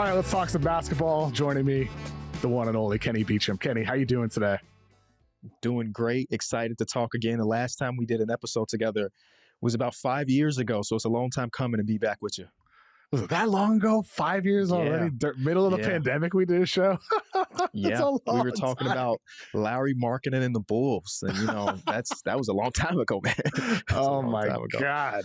All right, let's talk some basketball. Joining me, the one and only Kenny Beecham. Kenny, how you doing today? Doing great. Excited to talk again. The last time we did an episode together was about 5 years ago, so it's a long time coming to be back with you. Was it that long ago? 5 years already? Middle of the pandemic we did a show? Yeah, we were talking about Larry Markkinen and the Bulls, and that was a long time ago, man. Oh my God.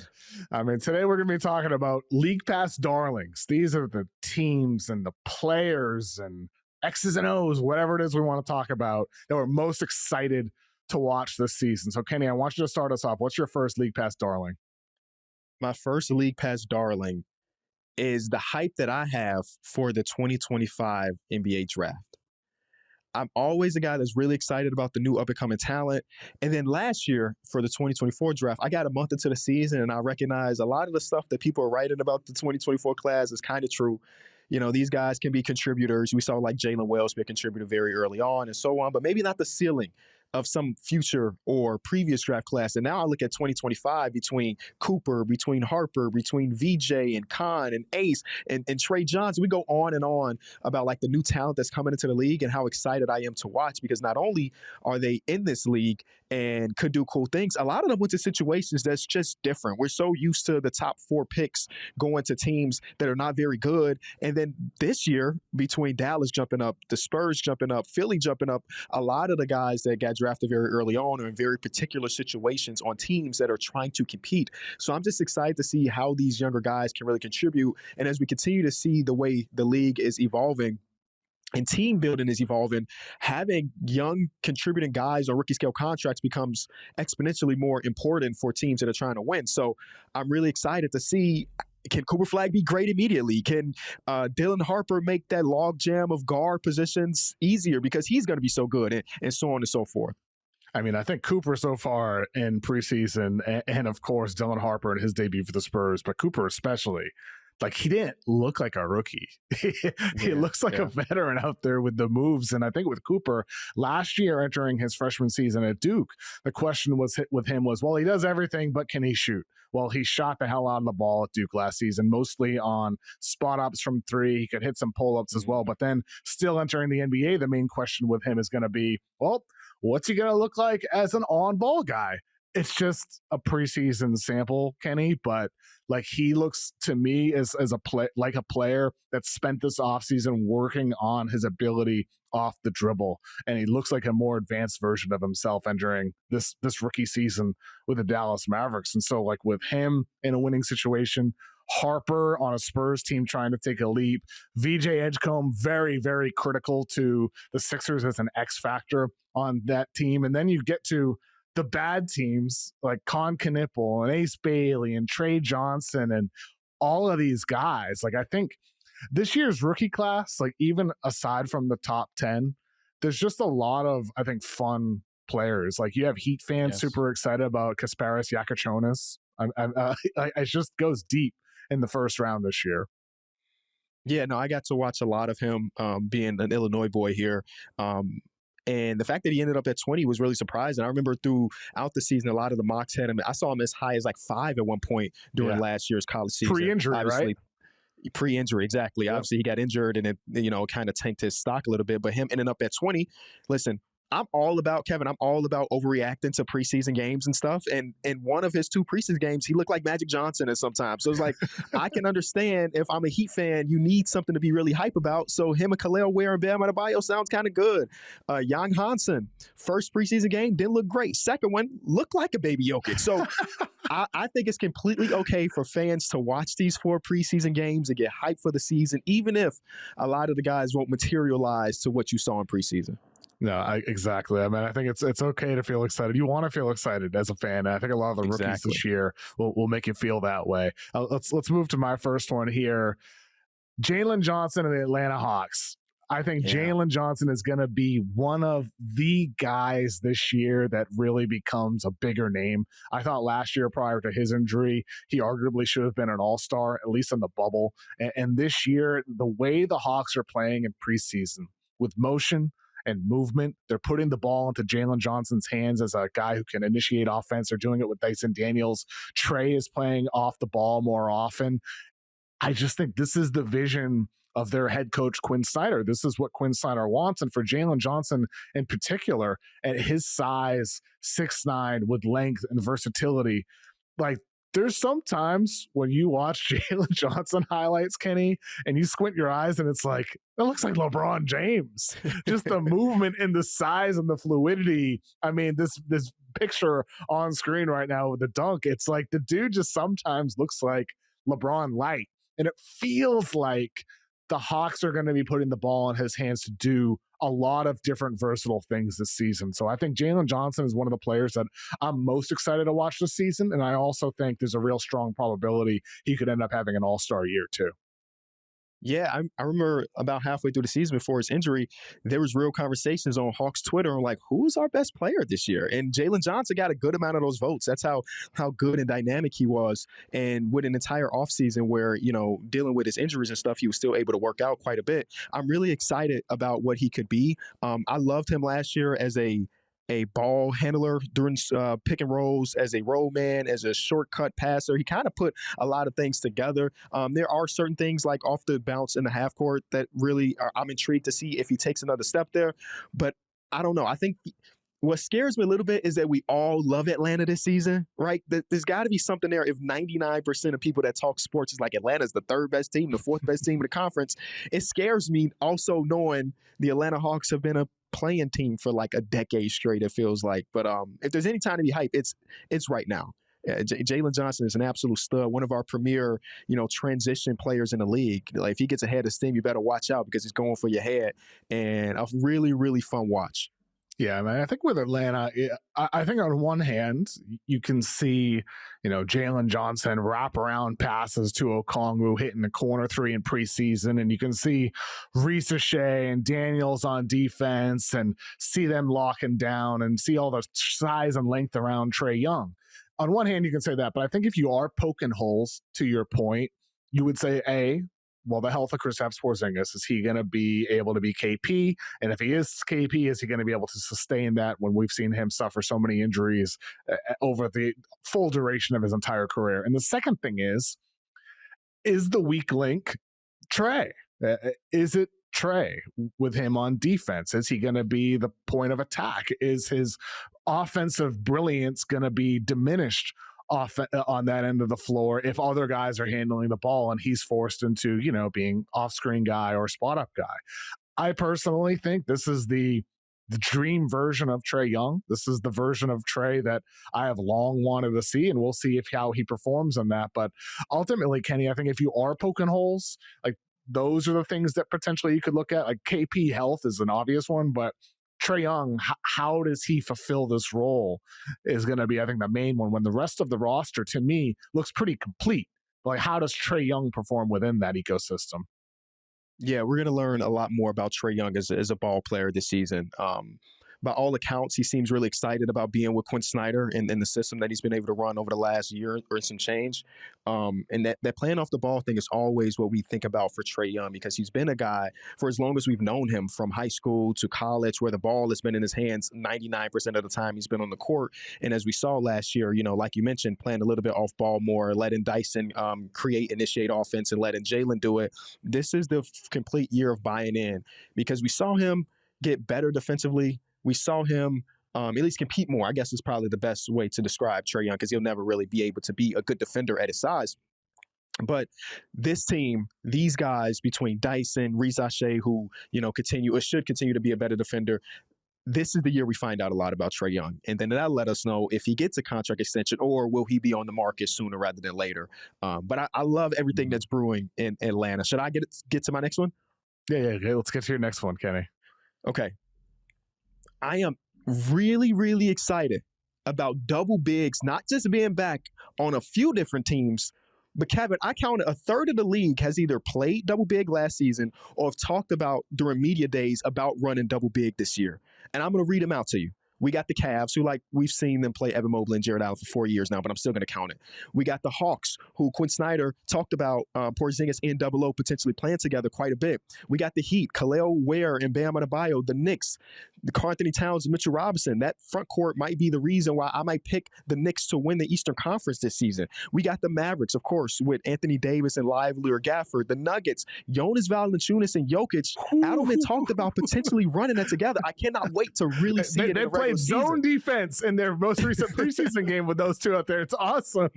I mean, today we're going to be talking about League Pass darlings. These are the teams and the players and X's and O's, whatever it is we want to talk about, that we're most excited to watch this season. So, Kenny, I want you to start us off. What's your first League Pass darling? My first League Pass darling is the hype that I have for the 2025 NBA draft. I'm always a guy that's really excited about the new up-and-coming talent. And then last year for the 2024 draft, I got a month into the season and I recognized a lot of the stuff that people are writing about the 2024 class is kind of true. These guys can be contributors. We saw like Jalen Wells be a contributor very early on and so on, but maybe not the ceiling of some future or previous draft class. And now I look at 2025 between Cooper, between Harper, between VJ and Khan and Ace and Trey Johnson. We go on and on about like the new talent that's coming into the league and how excited I am to watch, because not only are they in this league and could do cool things, a lot of them went to situations that's just different. We're so used to the top 4 picks going to teams that are not very good. And then this year, between Dallas jumping up, the Spurs jumping up, Philly jumping up, a lot of the guys that got drafted very early on are in very particular situations on teams that are trying to compete. So I'm just excited to see how these younger guys can really contribute. And as we continue to see the way the league is evolving and team building is evolving, having young contributing guys on rookie scale contracts becomes exponentially more important for teams that are trying to win. So I'm really excited to see, can Cooper Flagg be great immediately? Can Dylan Harper make that log jam of guard positions easier because he's going to be so good, and so on and so forth? I mean, I think Cooper so far in preseason, and of course Dylan Harper in his debut for the Spurs, but Cooper especially, like, he didn't look like a rookie. He looks like a veteran out there with the moves. And I think with Cooper last year entering his freshman season at Duke, the question with him was, well, he does everything, but can he shoot? Well, he shot the hell out of the ball at Duke last season, mostly on spot ups from 3. He could hit some pull ups as well, but then still entering the NBA, the main question with him is going to be, well, what's he going to look like as an on ball guy? It's just a preseason sample, Kenny, but like, he looks to me as a player that spent this offseason working on his ability off the dribble, and he looks like a more advanced version of himself entering this rookie season with the Dallas Mavericks. And so, like, with him in a winning situation, Harper on a Spurs team trying to take a leap, VJ Edgecombe very, very critical to the Sixers as an X factor on that team, and then you get to the bad teams like Con Knipple and Ace Bailey and Trey Johnson and all of these guys. Like, I think this year's rookie class, like, even aside from the top 10, there's just a lot of, I think, fun players. Like, you have Heat fans super excited about Kasparis Yakachonis. It just goes deep in the first round this year. Yeah, no, I got to watch a lot of him being an Illinois boy here. And the fact that he ended up at 20 was really surprising. I remember throughout the season, a lot of the mocks had him. I saw him as high as like 5 at one point during last year's college season. Pre-injury, right? Pre-injury, exactly. Yep. Obviously, he got injured and it, kind of tanked his stock a little bit. But him ending up at 20, listen, I'm all about overreacting to preseason games and stuff. And in one of his 2 preseason games, he looked like Magic Johnson at sometimes. So it's like, I can understand if I'm a Heat fan, you need something to be really hype about. So him and Khalil Ware and Bam Adebayo sounds kind of good. Jan Hansen, first preseason game, didn't look great. Second one, looked like a baby Jokic. So I think it's completely okay for fans to watch these 4 preseason games and get hyped for the season, even if a lot of the guys won't materialize to what you saw in preseason. No, exactly. I mean, I think it's okay to feel excited. You want to feel excited as a fan. I think a lot of the rookies this year will make you feel that way. Let's move to my first one here. Jalen Johnson and the Atlanta Hawks. I think Jalen Johnson is going to be one of the guys this year that really becomes a bigger name. I thought last year, prior to his injury, he arguably should have been an all-star, at least in the bubble. And this year, the way the Hawks are playing in preseason with motion and movement, they're putting the ball into Jalen Johnson's hands as a guy who can initiate offense. They're doing it with Dyson Daniels. Trey is playing off the ball more often. I just think this is the vision of their head coach, Quinn Snyder. This is what Quinn Snyder wants. And for Jalen Johnson in particular, at his size, 6'9", with length and versatility, like, there's sometimes when you watch Jalen Johnson highlights, Kenny, and you squint your eyes and it's like, it looks like LeBron James. Just the movement and the size and the fluidity. I mean, this picture on screen right now with the dunk, it's like the dude just sometimes looks like LeBron light. And it feels like the Hawks are going to be putting the ball in his hands to do a lot of different versatile things this season. So I think Jalen Johnson is one of the players that I'm most excited to watch this season. And I also think there's a real strong probability he could end up having an all-star year too. Yeah, I remember about halfway through the season before his injury, there was real conversations on Hawks Twitter on like, who's our best player this year? And Jalen Johnson got a good amount of those votes. That's how good and dynamic he was. And with an entire offseason where, dealing with his injuries and stuff, he was still able to work out quite a bit. I'm really excited about what he could be. I loved him last year as a ball handler during pick and rolls, as a roll man, as a shortcut passer. He kind of put a lot of things together. There are certain things like off the bounce in the half court that really I'm intrigued to see if he takes another step there. But I don't know. I think what scares me a little bit is that we all love Atlanta this season, right? There's got to be something there. If 99% of people that talk sports is like Atlanta's the third best team, the fourth best team in the conference, it scares me also knowing the Atlanta Hawks have been a playing team for like a decade straight, it feels like. But if there's any time to be hyped, it's right now. Jalen Johnson is an absolute stud, one of our premier, transition players in the league. Like, if he gets ahead of steam, you better watch out because he's going for your head. And a really, really fun watch. Yeah, man. I think with Atlanta, I think on one hand, you can see, Jalen Johnson wrap around passes to Okongwu hitting the corner three in preseason. And you can see Ricochet and Daniels on defense and see them locking down and see all the size and length around Trae Young. On one hand, you can say that. But I think if you are poking holes, to your point, you would say, well, the health of Kristaps Porzingis, is he going to be able to be KP? And if he is KP, is he going to be able to sustain that when we've seen him suffer so many injuries over the full duration of his entire career? And the second thing is the weak link Trae? Is it Trae with him on defense? Is he going to be the point of attack? Is his offensive brilliance going to be diminished on that end of the floor if other guys are handling the ball and he's forced into, being off-screen guy or spot-up guy? I personally think this is the dream version of Trae Young. This is the version of Trae that I have long wanted to see, and we'll see how he performs on that. But ultimately, Kenny, I think if you are poking holes, like, those are the things that potentially you could look at. Like, KP health is an obvious one, but Trae Young, how does he fulfill this role is going to be, I think, the main one, when the rest of the roster, to me, looks pretty complete. Like, how does Trae Young perform within that ecosystem? Yeah, we're going to learn a lot more about Trae Young as a ball player this season. By all accounts, he seems really excited about being with Quinn Snyder and the system that he's been able to run over the last year or some change. And that playing off the ball thing is always what we think about for Trae Young, because he's been a guy for as long as we've known him, from high school to college, where the ball has been in his hands 99% of the time he's been on the court. And as we saw last year, like you mentioned, playing a little bit off ball more, letting Dyson initiate offense and letting Jalen do it. This is the complete year of buying in, because we saw him get better defensively. We saw him at least compete more, I guess is probably the best way to describe Trae Young, because he'll never really be able to be a good defender at his size. But this team, these guys between Dyson, Ricochet, who, should continue to be a better defender, this is the year we find out a lot about Trae Young. And then that'll let us know if he gets a contract extension or will he be on the market sooner rather than later. But I love everything that's brewing in Atlanta. Should I get to my next one? Yeah. Let's get to your next one, Kenny. Okay. I am really, really excited about double bigs, not just being back on a few different teams, but Kevin, I counted a third of the league has either played double big last season or have talked about during media days about running double big this year. And I'm going to read them out to you. We got the Cavs, who, we've seen them play Evan Mobley and Jared Allen for 4 years now, but I'm still going to count it. We got the Hawks, who Quinn Snyder talked about Porzingis and Double O potentially playing together quite a bit. We got the Heat, Khalil Ware and Bam Adebayo. The Knicks, Anthony Towns and Mitchell Robinson, that front court might be the reason why I might pick the Knicks to win the Eastern Conference this season. We got the Mavericks, of course, with Anthony Davis and Lively or Gafford. The Nuggets, Jonas Valanciunas and Jokic. Adelman talked about potentially running that together. I cannot wait to really see it. They played zone defense in their most recent preseason game with those two out there. It's awesome.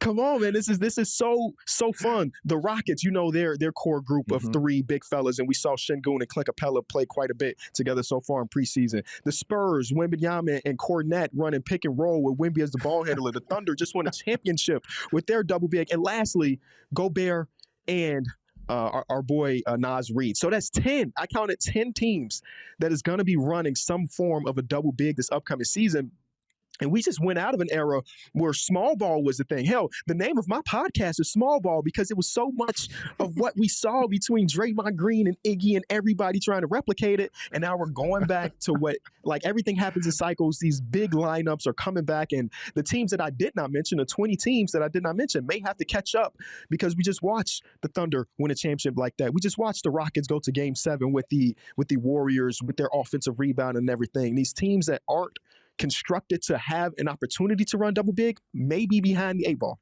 Come on, man. This is so fun. The Rockets, their core group of three big fellas, and we saw Şengün and Clint Capella play quite a bit together so far in preseason. The Spurs, Wembanyama and Cornette running pick and roll with Wemby as the ball handler. The Thunder just won a championship with their double big. And lastly, Gobert and our boy Naz Reid. So that's 10. I counted 10 teams that is going to be running some form of a double big this upcoming season. And we just went out of an era where small ball was the thing. Hell, the name of my podcast is Small Ball because it was so much of what we saw between Draymond Green and Iggy and everybody trying to replicate it. And now we're going back to what, like, everything happens in cycles. These big lineups are coming back. And the teams that I did not mention, the 20 teams that I did not mention, may have to catch up because we just watched the Thunder win a championship like that. We just watched the Rockets go to Game 7 with the Warriors, with their offensive rebound and everything. These teams that aren't constructed to have an opportunity to run double big, maybe behind the 8 ball.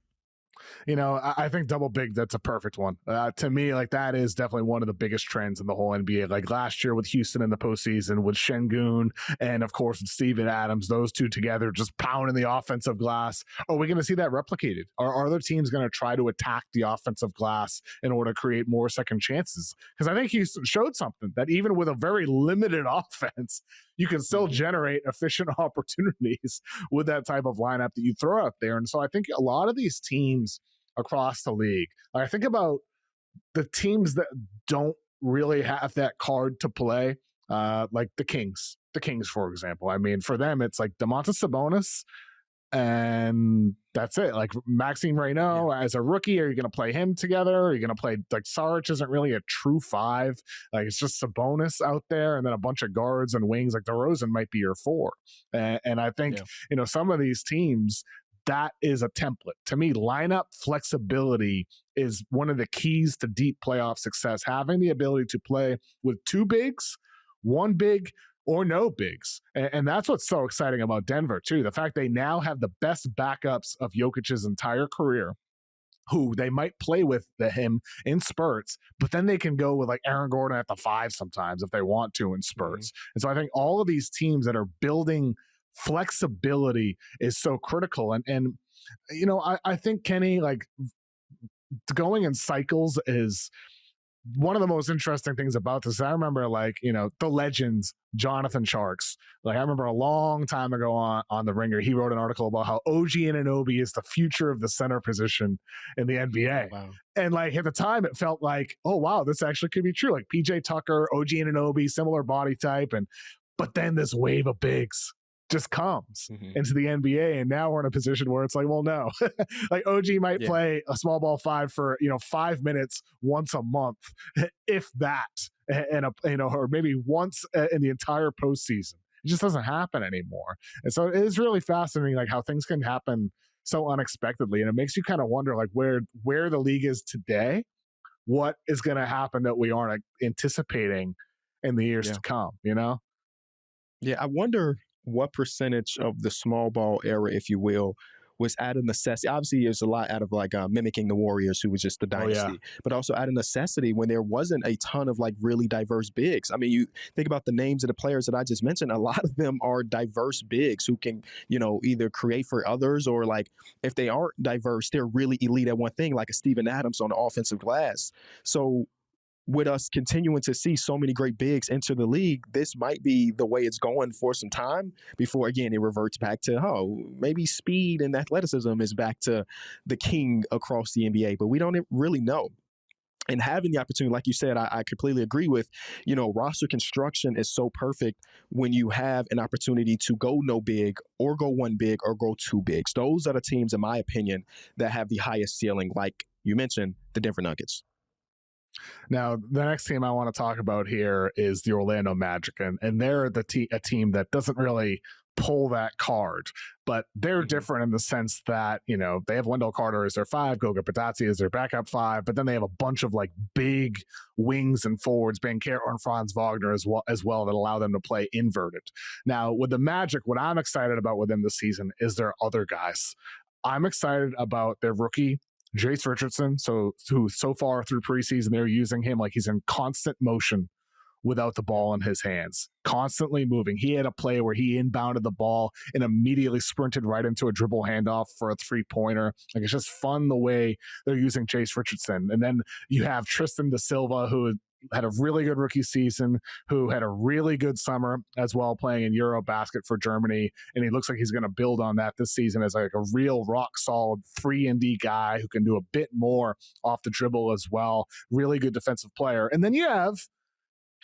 I think double big, that's a perfect one. To me, like, that is definitely one of the biggest trends in the whole NBA. Like last year with Houston in the postseason, with Şengün and, of course, with Steven Adams, those two together just pounding the offensive glass. Are we going to see that replicated? Are other teams going to try to attack the offensive glass in order to create more second chances? Because I think Houston showed something that even with a very limited offense, you can still generate efficient opportunities with that type of lineup that you throw out there. And so I think a lot of these teams across the league, I think about the teams that don't really have that card to play, like the Kings, for example. I mean, for them, it's like Domantas Sabonis, and that's it. Like Maxime Reynaud as a rookie, are you going to play him together? Are you going to play, like, Saric isn't really a true 5. Like, it's just Sabonis out there and then a bunch of guards and wings. Like DeRozan might be your 4. And I think, some of these teams, that is a template. To me, lineup flexibility is one of the keys to deep playoff success. Having the ability to play with 2 bigs, 1 big, or no bigs. And that's what's so exciting about Denver, too. The fact they now have the best backups of Jokic's entire career, who they might play with him in spurts, but then they can go with, like, Aaron Gordon at the 5 sometimes if they want to in spurts. And so I think all of these teams that are building flexibility is so critical. And I think, Kenny, like, going in cycles is one of the most interesting things about this. I remember, like, the legends, Jonathan Sharks. Like, I remember a long time ago on The Ringer, he wrote an article about how OG Anunoby is the future of the center position in the NBA. Wow. And, like, at the time, it felt like, oh, wow, this actually could be true. Like PJ Tucker, OG Anunoby, similar body type. But then this wave of bigs just comes into the NBA, and now we're in a position where it's like, well, no, like OG might play a small ball 5 for 5 minutes once a month, if that, and or maybe once in the entire postseason. It just doesn't happen anymore, and so it is really fascinating, like, how things can happen so unexpectedly, and it makes you kind of wonder, like, where the league is today, what is going to happen that we aren't anticipating in the years to come. Yeah, I wonder what percentage of the small ball era, if you will, was out of necessity. Obviously, there's a lot out of, like, mimicking the Warriors, who was just the dynasty, but also out of necessity when there wasn't a ton of, like, really diverse bigs. I mean, you think about the names of the players that I just mentioned, a lot of them are diverse bigs who can, either create for others, or, like, if they aren't diverse, they're really elite at one thing, like a Steven Adams on the offensive glass. So with us continuing to see so many great bigs enter the league, this might be the way it's going for some time before, again, it reverts back to, maybe speed and athleticism is back to the king across the NBA, but we don't really know. And having the opportunity, like you said, I completely agree with, roster construction is so perfect when you have an opportunity to go no big or go 1 big or go 2 bigs. Those are the teams, in my opinion, that have the highest ceiling, like you mentioned, the Denver Nuggets. Now, the next team I want to talk about here is the Orlando Magic, and they're a team that doesn't really pull that card, but they're different in the sense that, you know, they have Wendell Carter as their 5, Goga Bitadze as their backup 5, but then they have a bunch of like big wings and forwards, Banchero and Franz Wagner as well that allow them to play inverted. Now with the Magic, what I'm excited about with them this season is their other guys. I'm excited about their rookie Jace Richardson. Who so far through preseason, they're using him like he's in constant motion without the ball in his hands, constantly moving. He had a play where he inbounded the ball and immediately sprinted right into a dribble handoff for a 3-pointer. Like, it's just fun the way they're using Jace Richardson. And then you have Tristan da Silva, who had a really good rookie season, who had a really good summer as well, playing in Eurobasket for Germany. And he looks like he's going to build on that this season as like a real rock solid 3-and-D guy who can do a bit more off the dribble as well. Really good defensive player. And then you have,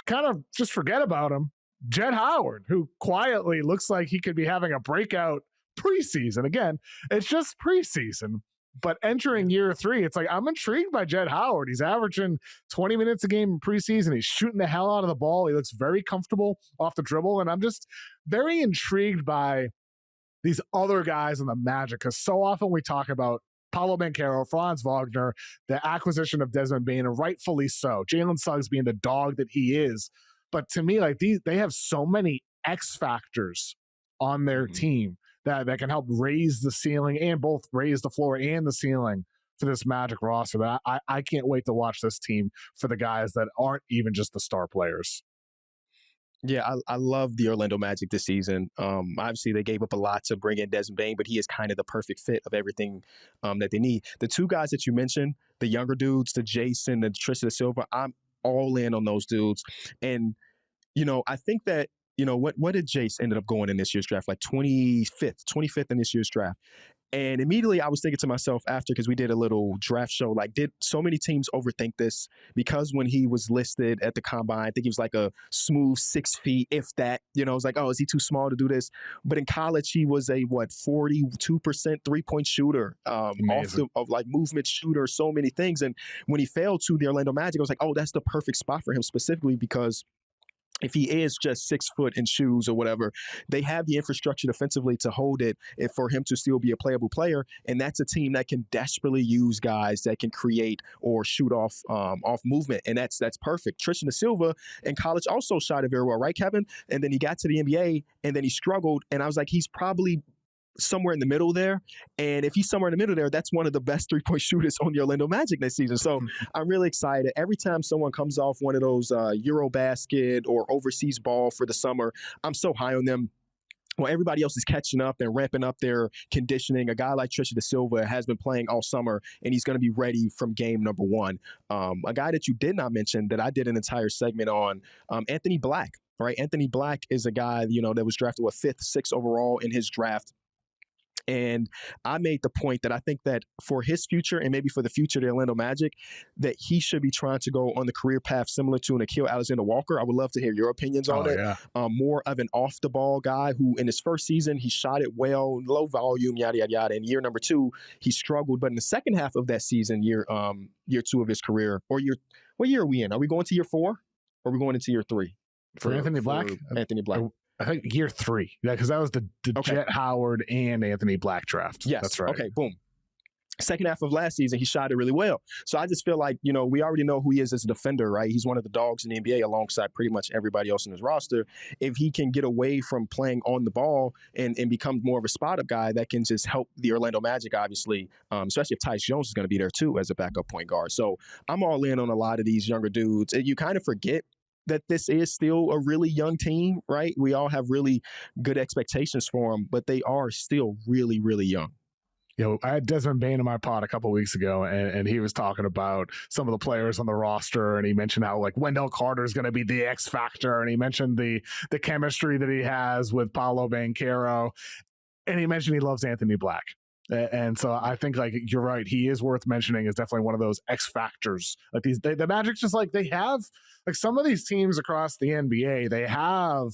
kind of just forget about him, Jett Howard, who quietly looks like he could be having a breakout preseason. Again, it's just preseason, but entering year 3, it's like, I'm intrigued by Jett Howard. He's averaging 20 minutes a game in preseason. He's shooting the hell out of the ball. He looks very comfortable off the dribble. And I'm just very intrigued by these other guys in the Magic, because so often we talk about Paolo Banchero, Franz Wagner, the acquisition of Desmond Bane, and rightfully so. Jalen Suggs being the dog that he is. But to me, like, they have so many X factors on their team that can help raise the ceiling and both raise the floor and the ceiling for this Magic roster. That I can't wait to watch this team for the guys that aren't even just the star players. Yeah, I love the Orlando Magic this season. Obviously, they gave up a lot to bring in Desmond Bane, but he is kind of the perfect fit of everything that they need. The 2 guys that you mentioned, the younger dudes, the Jason, the Tristan da Silva, I'm all in on those dudes. And, you know, I think that, you know, what did Jace ended up going in this year's draft? Like 25th in this year's draft. And immediately I was thinking to myself after, because we did a little draft show, like, did so many teams overthink this? Because when he was listed at the combine, I think he was like a smooth 6 feet, if that. You know, it was like, oh, is he too small to do this? But in college, he was a 42% 3-point shooter, of like movement shooter, so many things. And when he fell to the Orlando Magic, I was like, oh, that's the perfect spot for him specifically, because if he is just 6 foot in shoes or whatever, they have the infrastructure defensively to hold it and for him to still be a playable player. And that's a team that can desperately use guys that can create or shoot off movement. And that's perfect. Tristan da Silva in college also shot it very well, right, Kevin? And then he got to the NBA and then he struggled. And I was like, he's probably somewhere in the middle there. And if he's somewhere in the middle there, that's one of the best 3-point shooters on the Orlando Magic this season. So I'm really excited. Every time someone comes off one of those Eurobasket or overseas ball for the summer, I'm so high on them. Well, everybody else is catching up and ramping up their conditioning. A guy like Tristan da Silva has been playing all summer, and he's going to be ready from game number 1. A guy that you did not mention that I did an entire segment on, Anfernee Black, right? Anfernee Black is a guy, you know, that was drafted 5th, 6th overall in his draft. And I made the point that I think that for his future and maybe for the future of the Orlando Magic, that he should be trying to go on the career path similar to Nickeil Alexander-Walker. I would love to hear your opinions on it. Yeah. More of an off-the-ball guy who in his first season, he shot it well, low volume, yada, yada, yada. In year number 2, he struggled. But in the second half of that season, year 2 of his career, or what year are we in? Are we going to year 4 or are we going into year 3? For Anfernee Black? Anfernee Black. I think year 3. Yeah, because that was the Okay. Jett Howard and Anfernee Black draft. Yes. That's right. Okay, boom. Second half of last season, he shot it really well. So I just feel like, you know, we already know who he is as a defender, right? He's one of the dogs in the NBA alongside pretty much everybody else in his roster. If he can get away from playing on the ball and become more of a spot-up guy, that can just help the Orlando Magic, obviously, especially if Tyus Jones is going to be there too as a backup point guard. So I'm all in on a lot of these younger dudes. And you kind of forget that this is still a really young team, right? We all have really good expectations for them, but they are still really, really young. You know, I had Desmond Bane in my pod a couple of weeks ago, and he was talking about some of the players on the roster, and he mentioned how like Wendell Carter is going to be the X factor, and he mentioned the chemistry that he has with Paolo Banchero, and he mentioned he loves Anfernee Black. And so I think, like, you're right, he is worth mentioning as definitely one of those X factors. Like the Magic, just like they have, like some of these teams across the NBA, they have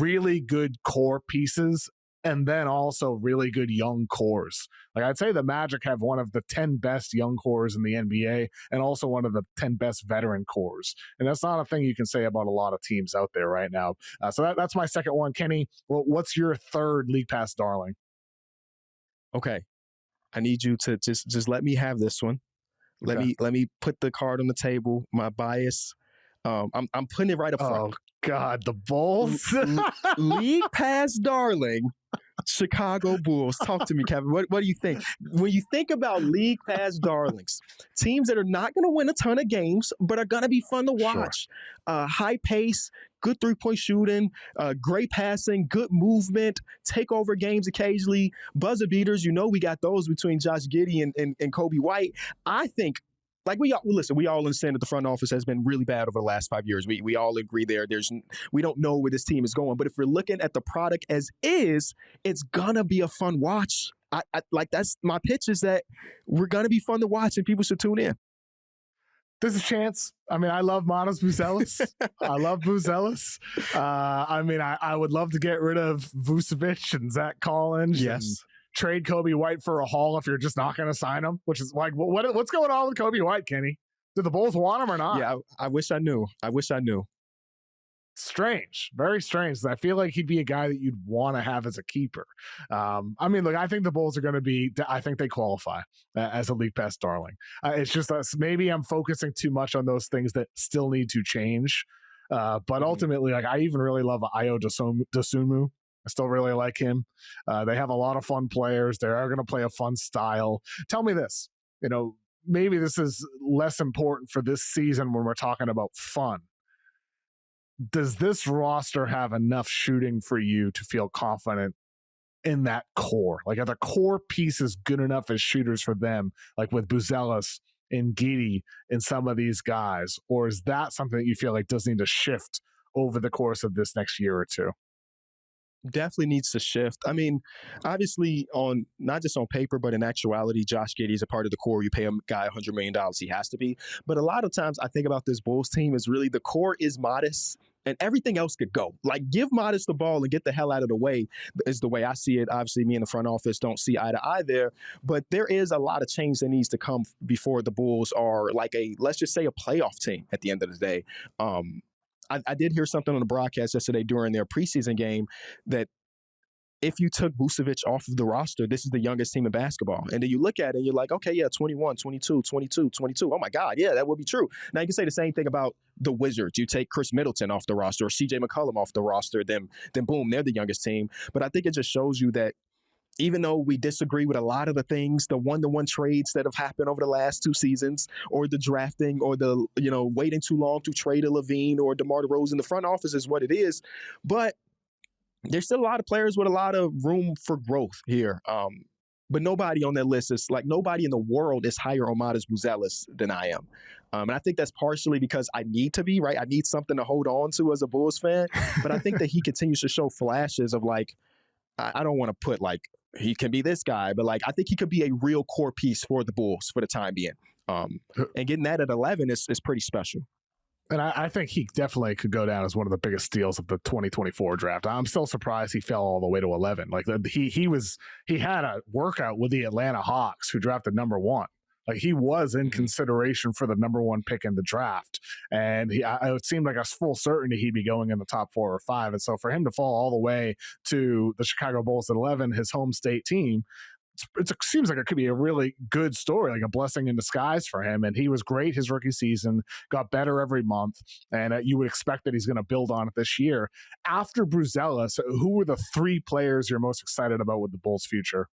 really good core pieces, and then also really good young cores. Like I'd say the Magic have one of the 10 best young cores in the NBA and also one of the 10 best veteran cores. And that's not a thing you can say about a lot of teams out there right now. So that's my second one. Kenny, what's your third League Pass darling? Okay. I need you to just let me have this one. Let me put the card on the table. My bias. I'm putting it right up front. Oh God, the Bulls. League Pass darling, Chicago Bulls. Talk to me, Kevin. What do you think? When you think about League Pass darlings, teams that are not going to win a ton of games, but are going to be fun to watch. Sure. High pace, good three-point shooting, great passing, good movement, take over games occasionally, buzzer beaters. You know we got those between Josh Giddey and Kobe White. I think, like we all understand that the front office has been really bad over the last 5 years. We all agree there. We don't know where this team is going. But if we're looking at the product as is, it's gonna be a fun watch. I like that's my pitch is that we're gonna be fun to watch and people should tune in. There's a chance. I mean, I love Matas Buzelis. I love Buzelis. I mean, I would love to get rid of Vucevic and Zach Collins. Yes. Trade Kobe White for a haul if you're just not going to sign him, which is like, what's going on with Kobe White, Kenny? Do the Bulls want him or not? Yeah, I wish I knew. Strange, very strange. I feel like he'd be a guy that you'd want to have as a keeper. I mean, look, I think the Bulls are going to be, I think they qualify as a League Pass darling. It's just maybe I'm focusing too much on those things that still need to change. But ultimately, like I even really love Ayo Dosunmu. I still really like him. They have a lot of fun players. They are going to play a fun style. Tell me this, maybe this is less important for this season when we're talking about fun. Does this roster have enough shooting for you to feel confident in that core? Like, are the core pieces good enough as shooters for them, like with Buzelis and Giddey and some of these guys? Or is that something that you feel like does need to shift over the course of this next year or two? Definitely needs to shift. I mean, obviously, on not just on paper, but in actuality, Josh Giddey is a part of the core. You pay a guy $100 million, he has to be. But a lot of times, I think about this Bulls team is really the core is modest, and everything else could go. Like, give Modest the ball and get the hell out of the way is the way I see it. Obviously, me in the front office don't see eye to eye there, but there is a lot of change that needs to come before the Bulls are like let's just say a playoff team at the end of the day. I did hear something on the broadcast yesterday during their preseason game that if you took Vucevic off of the roster, this is the youngest team in basketball. And then you look at it and you're like, okay, yeah, 21, 22, 22, 22. Oh my God, yeah, that would be true. Now you can say the same thing about the Wizards. You take Chris Middleton off the roster or CJ McCollum off the roster, then boom, they're the youngest team. But I think it just shows you that even though we disagree with a lot of the things, the one-to-one trades that have happened over the last 2 seasons, or the drafting, or the waiting too long to trade a Levine or DeMar DeRozan, the front office is what it is. But there's still a lot of players with a lot of room for growth here. But nobody on that list is like nobody in the world is higher on Matas Buzelis than I am. And I think that's partially because I need to be, right? I need something to hold on to as a Bulls fan. But I think that he continues to show flashes of like, I don't want to put like, he can be this guy, but like I think he could be a real core piece for the Bulls for the time being. And getting that at 11 is pretty special. And I think he definitely could go down as one of the biggest steals of the 2024 draft. I'm still surprised he fell all the way to 11. Like he had a workout with the Atlanta Hawks, who drafted number 1. Like he was in consideration for the number 1 pick in the draft, and it seemed like a full certainty he'd be going in the top 4 or 5. And so for him to fall all the way to the Chicago Bulls at 11, his home state team, it seems like it could be a really good story, like a blessing in disguise for him. And he was great his rookie season, got better every month, and you would expect that he's going to build on it this year. After Buzelis, who were the 3 players you're most excited about with the Bulls' future?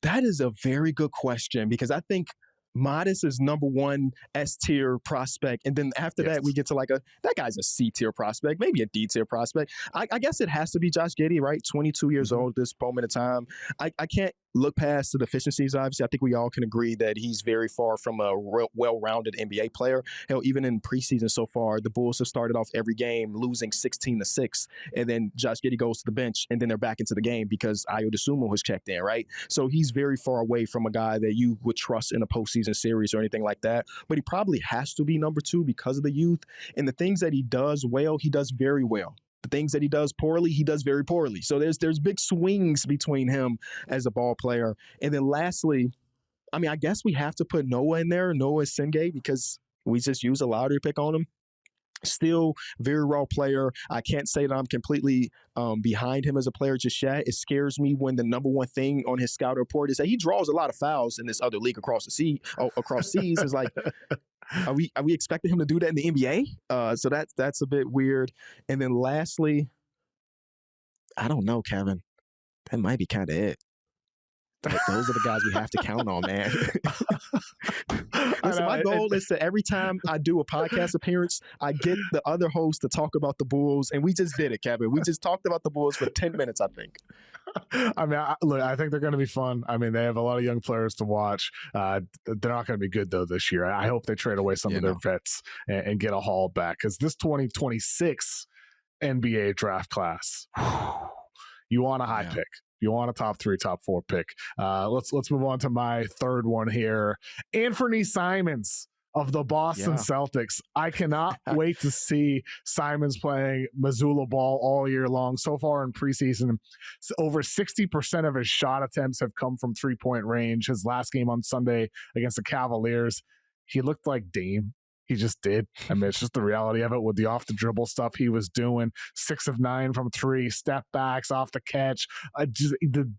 That is a very good question because I think Modest is number 1 S-tier prospect. And then after that, we get to like that guy's a C-tier prospect, maybe a D-tier prospect. I guess it has to be Josh Giddey, right? 22 years old at this moment in time. I can't look past the deficiencies, obviously. I think we all can agree that he's very far from a well-rounded NBA player. Hell, even in preseason so far, the Bulls have started off every game losing 16-6, and then Josh Giddey goes to the bench, and then they're back into the game because Ayo Dosunmu has checked in, right? So he's very far away from a guy that you would trust in a postseason series or anything like that. But he probably has to be number 2 because of the youth. And the things that he does well, he does very well. The things that he does poorly, he does very poorly. So there's big swings between him as a ball player. And then lastly, I mean, I guess we have to put Noah in there, Noah Sengate, because we just use a lottery pick on him. Still very raw player. I can't say that I'm completely behind him as a player just yet. It scares me when the number one thing on his scout report is that he draws a lot of fouls in this other league across seas. It's like, are we expecting him to do that in the NBA? So that's a bit weird. And then lastly, I don't know, Kevin. That might be kind of it. Those are the guys we have to count on, man. Listen, my goal is to every time I do a podcast appearance, I get the other host to talk about the Bulls, and we just did it, Kevin. We just talked about the Bulls for 10 minutes, I think. I mean, look, I think they're going to be fun. I mean, they have a lot of young players to watch. They're not going to be good, though, this year. I hope they trade away some of their vets and get a haul back, because this 2026 NBA draft class, you want a high pick. You want a top 3, top 4 pick. Let's move on to my third one here. Anfernee Simons of the Boston Celtics. I cannot wait to see Simons playing Missoula ball all year long. So far in preseason, over 60% of his shot attempts have come from 3-point range. His last game on Sunday against the Cavaliers, he looked like Dame. He just did. I mean, it's just the reality of it with the off the dribble stuff he was doing. 6 of 9 from 3, step backs, off the catch. Just the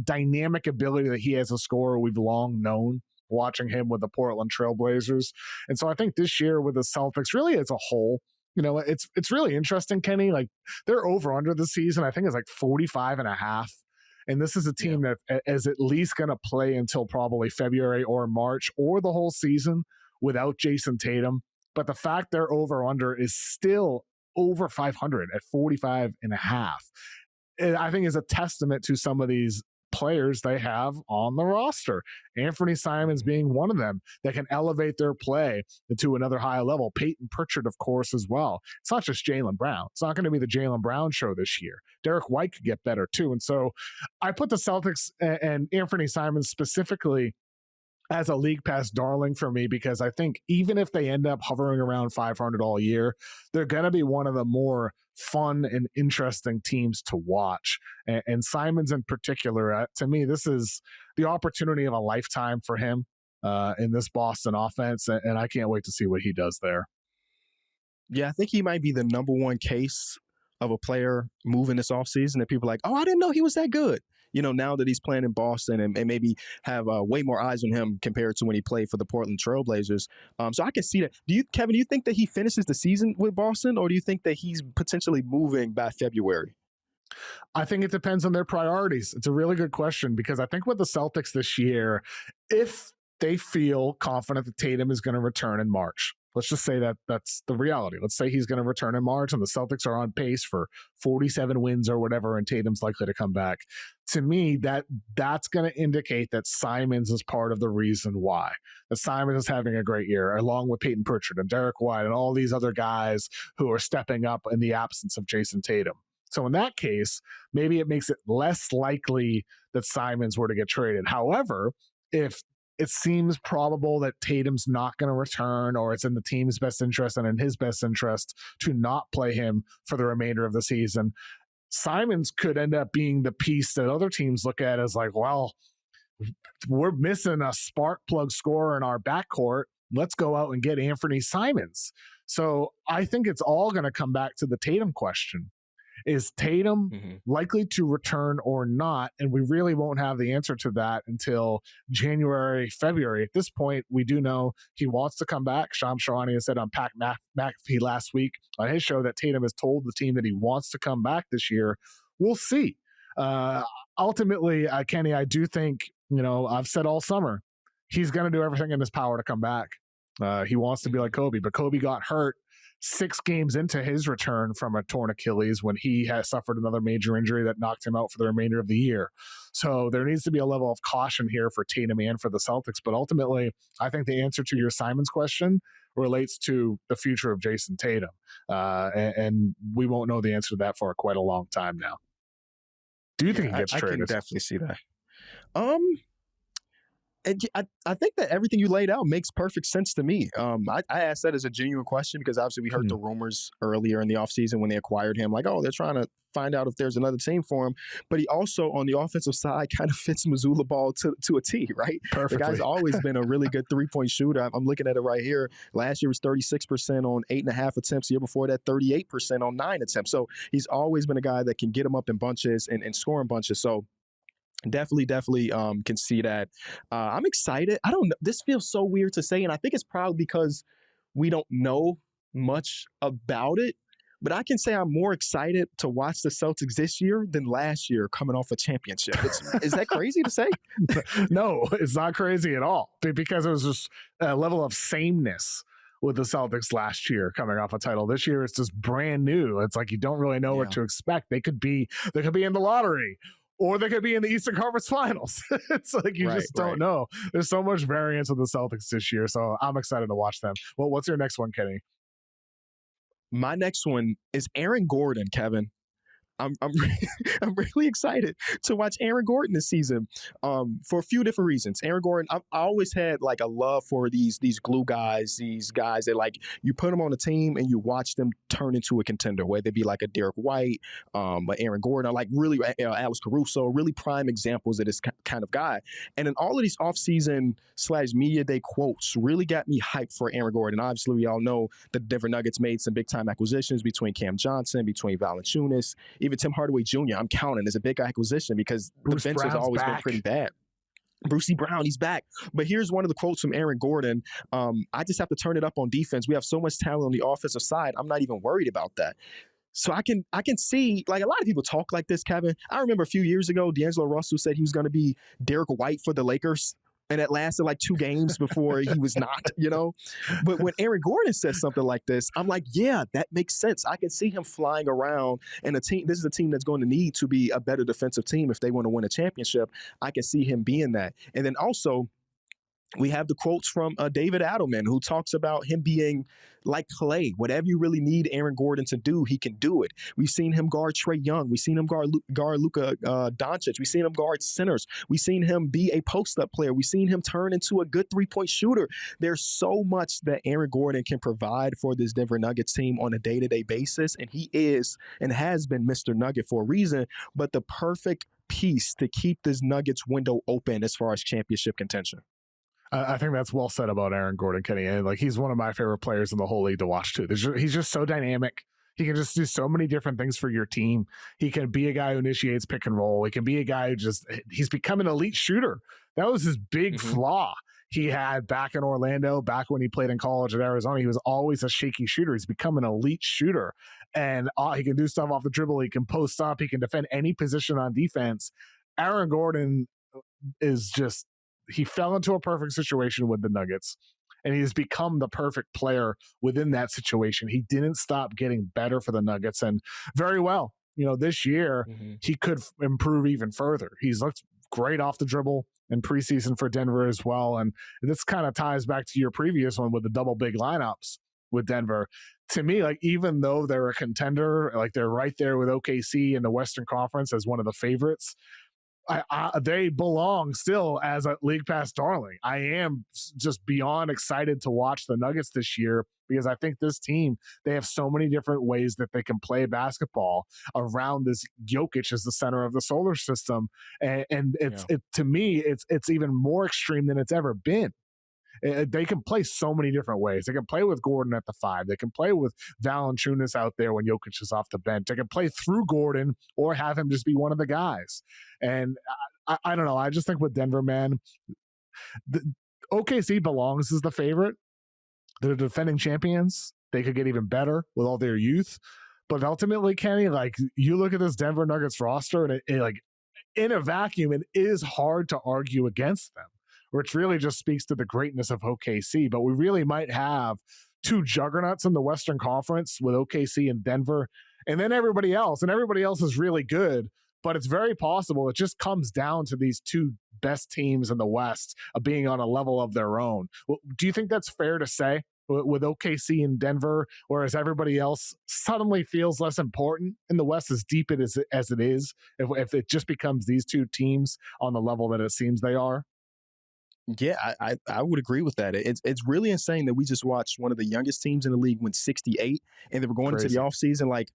dynamic ability that he has a scorer we've long known watching him with the Portland Trailblazers. And so I think this year with the Celtics, really as a whole, you know, it's really interesting, Kenny. Like, they're over under the season. I think it's like 45.5. And this is a team that is at least going to play until probably February or March or the whole season without Jason Tatum. But the fact they're over under is still over 500 at 45.5. I think is a testament to some of these players they have on the roster. Anfernee Simons being one of them that can elevate their play to another high level. Peyton Pritchard, of course, as well. It's not just Jalen Brown. It's not going to be the Jalen Brown show this year. Derek White could get better too. And so I put the Celtics and Anfernee Simons specifically as a league pass darling for me, because I think even if they end up hovering around 500 all year, they're going to be one of the more fun and interesting teams to watch. And Simons in particular, to me, this is the opportunity of a lifetime for him in this Boston offense. And I can't wait to see what he does there. Yeah, I think he might be the number one case of a player moving this offseason that people are like, oh, I didn't know he was that good. You know, now that he's playing in Boston and maybe have way more eyes on him compared to when he played for the Portland Trailblazers. So I can see that. Kevin, do you think that he finishes the season with Boston, or do you think that he's potentially moving by February? I think it depends on their priorities. It's a really good question, because I think with the Celtics this year, if they feel confident that Tatum is going to return in March, let's just say that that's the reality. Let's say he's going to return in March and the Celtics are on pace for 47 wins or whatever, and Tatum's likely to come back. To me, that's going to indicate that Simons is part of the reason why. That Simons is having a great year, along with Peyton Pritchard and Derek White and all these other guys who are stepping up in the absence of Jason Tatum. So in that case, maybe it makes it less likely that Simons were to get traded. However, if it seems probable that Tatum's not going to return, or it's in the team's best interest and in his best interest to not play him for the remainder of the season, Simons could end up being the piece that other teams look at as like, well, we're missing a spark plug scorer in our backcourt. Let's go out and get Anfernee Simons. So I think it's all going to come back to the Tatum question. Is Tatum likely to return or not? And we really won't have the answer to that until January, February. At this point, we do know he wants to come back. Shams Charania has said on Pat McAfee last week on his show that Tatum has told the team that he wants to come back this year. We'll see. Ultimately, Kenny, I do think, I've said all summer, he's going to do everything in his power to come back. He wants to be like Kobe, but Kobe got hurt 6 games into his return from a torn Achilles when he has suffered another major injury that knocked him out for the remainder of the year. So there needs to be a level of caution here for Tatum and for the Celtics. But ultimately, I think the answer to your Simons question relates to the future of Jason Tatum. And we won't know the answer to that for quite a long time now. Do you think he gets traded? I can definitely see that. And I think that everything you laid out makes perfect sense to me. I asked that as a genuine question because obviously we heard the rumors earlier in the offseason when they acquired him, like, oh, they're trying to find out if there's another team for him. But he also, on the offensive side, kind of fits Missoula ball to a T, right? Perfectly. The guy's always been a really good three-point shooter. I'm looking at it right here. Last year was 36% on 8.5 attempts. The year before that, 38% on 9 attempts. So he's always been a guy that can get him up in bunches and score in bunches. So definitely can see that. I'm excited. I don't know. This feels so weird to say, and I think it's probably because we don't know much about it. But I can say I'm more excited to watch the Celtics this year than last year coming off a championship. Is that crazy to say? No, it's not crazy at all, because it was just a level of sameness with the Celtics last year coming off a title. This year it's just brand new. It's like you don't really know what to expect. They could be in the lottery, or they could be in the Eastern Conference Finals. It's like you just don't know. There's so much variance with the Celtics this year, so I'm excited to watch them. Well, what's your next one, Kenny? My next one is Aaron Gordon, Kevin. I'm I'm really excited to watch Aaron Gordon this season for a few different reasons. Aaron Gordon, I always had like a love for these glue guys, these guys that like you put them on a team and you watch them turn into a contender, whether it be like a Derek White, a Aaron Gordon, or like really Alex Caruso, really prime examples of this kind of guy. And then all of these offseason / media day quotes really got me hyped for Aaron Gordon. Obviously, we all know the Denver Nuggets made some big time acquisitions between Cam Johnson, between Valanciunas, even Tim Hardaway Jr. I'm counting as a big acquisition because Bruce the bench has always been pretty bad. Brucey Brown, he's back. But here's one of the quotes from Aaron Gordon. I just have to turn it up on defense. We have so much talent on the offensive side. I'm not even worried about that. So I can see, like, a lot of people talk like this, Kevin. I remember a few years ago, D'Angelo Russell said he was going to be Derek White for the Lakers. And it lasted like 2 games before he was not, you know? But when Aaron Gordon says something like this, I'm like, yeah, that makes sense. I can see him flying around, and this is a team that's going to need to be a better defensive team if they want to win a championship. I can see him being that. And then also, we have the quotes from David Adelman, who talks about him being like Clay. Whatever you really need Aaron Gordon to do, he can do it. We've seen him guard Trae Young. We've seen him guard Luka Doncic. We've seen him guard centers. We've seen him be a post-up player. We've seen him turn into a good three-point shooter. There's so much that Aaron Gordon can provide for this Denver Nuggets team on a day-to-day basis, and he is and has been Mr. Nugget for a reason, but the perfect piece to keep this Nuggets window open as far as championship contention. I think that's well said about Aaron Gordon, Kenny. And like, he's one of my favorite players in the whole league to watch too. He's just so dynamic. He can just do so many different things for your team. He can be a guy who initiates pick and roll. He can be a guy who he's become an elite shooter. That was his big flaw he had back in Orlando, back when he played in college at Arizona. He was always a shaky shooter. He's become an elite shooter, and he can do stuff off the dribble. He can post up. He can defend any position on defense. Aaron Gordon is just, he fell into a perfect situation with the Nuggets, and he has become the perfect player within that situation. He didn't stop getting better for the Nuggets, and very well. You know, this year he could improve even further. He's looked great off the dribble in preseason for Denver as well, and this kind of ties back to your previous one with the double big lineups with Denver. To me, like, even though they're a contender, like they're right there with OKC in the Western Conference as one of the favorites, they belong still as a league pass darling. I am just beyond excited to watch the Nuggets this year because I think this team, they have so many different ways that they can play basketball around this Jokic as the center of the solar system. And to me, it's even more extreme than it's ever been. They can play so many different ways. They can play with Gordon at the 5. They can play with Valanciunas out there when Jokic is off the bench. They can play through Gordon or have him just be one of the guys. And I don't know. I just think with Denver, man, OKC belongs as the favorite. They're defending champions. They could get even better with all their youth. But ultimately, Kenny, like, you look at this Denver Nuggets roster, and it like, in a vacuum, it is hard to argue against them, which really just speaks to the greatness of OKC. But we really might have 2 juggernauts in the Western Conference with OKC and Denver, and then everybody else. And everybody else is really good, but it's very possible it just comes down to these 2 best teams in the West being on a level of their own. Do you think that's fair to say with OKC and Denver, whereas everybody else suddenly feels less important in the West, as deep as it is, if it just becomes these 2 teams on the level that it seems they are? Yeah, I would agree with that. It's really insane that we just watched one of the youngest teams in the league win 68, and they were going into the Crazy. offseason like,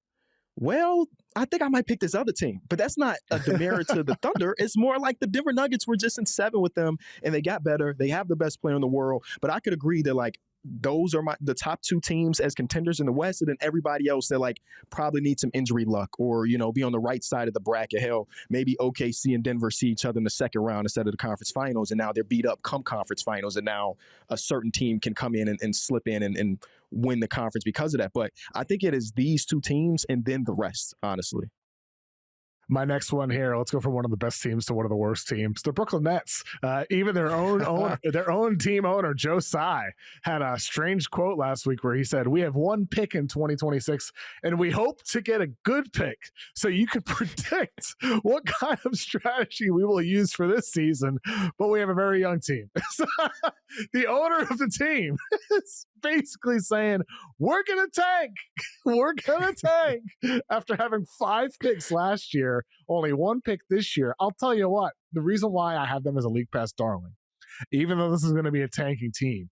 well, I think I might pick this other team. But that's not a demerit to the Thunder. It's more like the Denver Nuggets were just in 7 with them, and they got better. They have the best player in the world. But I could agree that, like, those are the top 2 teams as contenders in the West, and then everybody else that like probably need some injury luck or, you know, be on the right side of the bracket. Hell, maybe OKC and Denver see each other in the second round instead of the conference finals, and now they're beat up come conference finals, and now a certain team can come in and slip in and win the conference because of that. But I think it is these 2 teams and then the rest, honestly. My next one here, let's go from one of the best teams to one of the worst teams. The Brooklyn Nets. Even their own team owner, Joe Tsai, had a strange quote last week where he said, "We have 1 pick in 2026, and we hope to get a good pick so you can predict what kind of strategy we will use for this season, but we have a very young team." The owner of the team is basically saying, we're going to tank. We're going to tank. After having 5 picks last year, only 1 pick this year. I'll tell you what, the reason why I have them as a league pass darling, even though this is going to be a tanking team,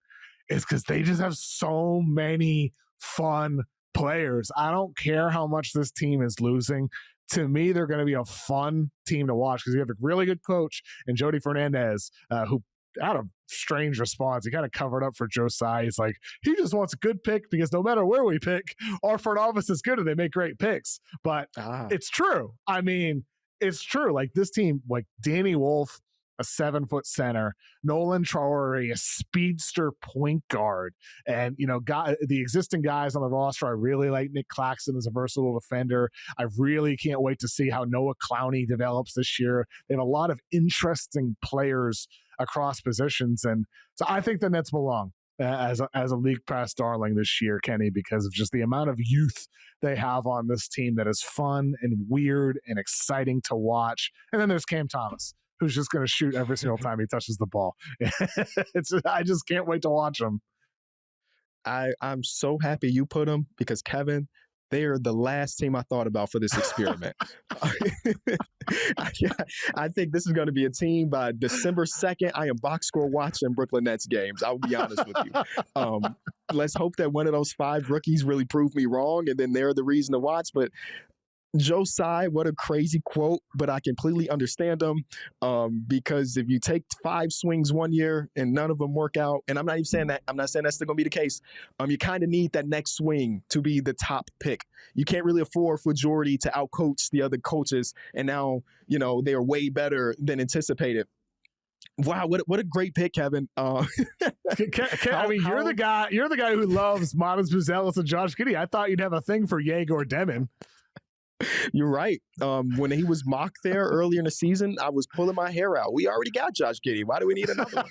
is because they just have so many fun players. I don't care how much this team is losing. To me, they're going to be a fun team to watch because you have a really good coach in Jody Fernandez, who had a strange response. He kind of covered up for Joe Tsai. He's like, he just wants a good pick because no matter where we pick, our front office is good and they make great picks. But it's true. I mean, it's true. Like this team, like Danny Wolf, a 7-foot center, Nolan Traore, a speedster point guard, and the existing guys on the roster. I really like Nick Claxton as a versatile defender. I really can't wait to see how Noah Clowney develops this year. They have a lot of interesting players across positions, and so I think the Nets belong as a league pass darling this year, Kenny, because of just the amount of youth they have on this team that is fun and weird and exciting to watch. And then there's Cam Thomas, who's just going to shoot every single time he touches the ball. I just can't wait to watch him. I'm so happy you put them because, Kevin, they are the last team I thought about for this experiment. I think this is going to be a team by December 2nd. I am box score watching Brooklyn Nets games. I'll be honest with you. Let's hope that one of those 5 rookies really prove me wrong, and then they're the reason to watch. But Joe Tsai, what a crazy quote, but I completely understand him because if you take 5 swings one year and none of them work out, and I'm not even saying that, I'm not saying that's still going to be the case, you kind of need that next swing to be the top pick. You can't really afford for Jordy to outcoach the other coaches, and now, they are way better than anticipated. Wow, what a great pick, Kevin. I mean, you're the guy who loves Matas Buzelis and Josh Giddey. I thought you'd have a thing for Yegor Demon. You're right. When he was mocked there earlier in the season, I was pulling my hair out. We already got Josh Giddey. Why do we need another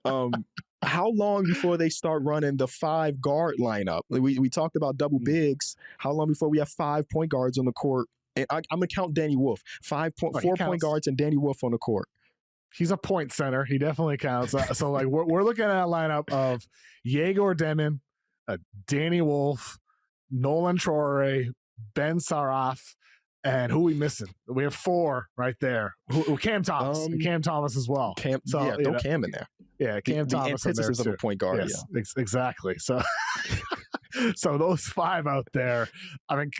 one? How long before they start running the 5 guard lineup? We talked about double bigs. How long before we have 5 point guards on the court? And I'm going to count Danny Wolf. 4 point guards and Danny Wolf on the court. He's a point center. He definitely counts. So like we're looking at a lineup of Yegor Demon, Danny Wolf, Nolan Traore, Ben Saraf, and who are we missing? We have 4 right there. Cam Thomas. Cam Thomas as well. Cam in there. Yeah, Cam Thomas the antithesis of a point guard. Yes, yeah. Exactly. So, so those 5 out there. I mean,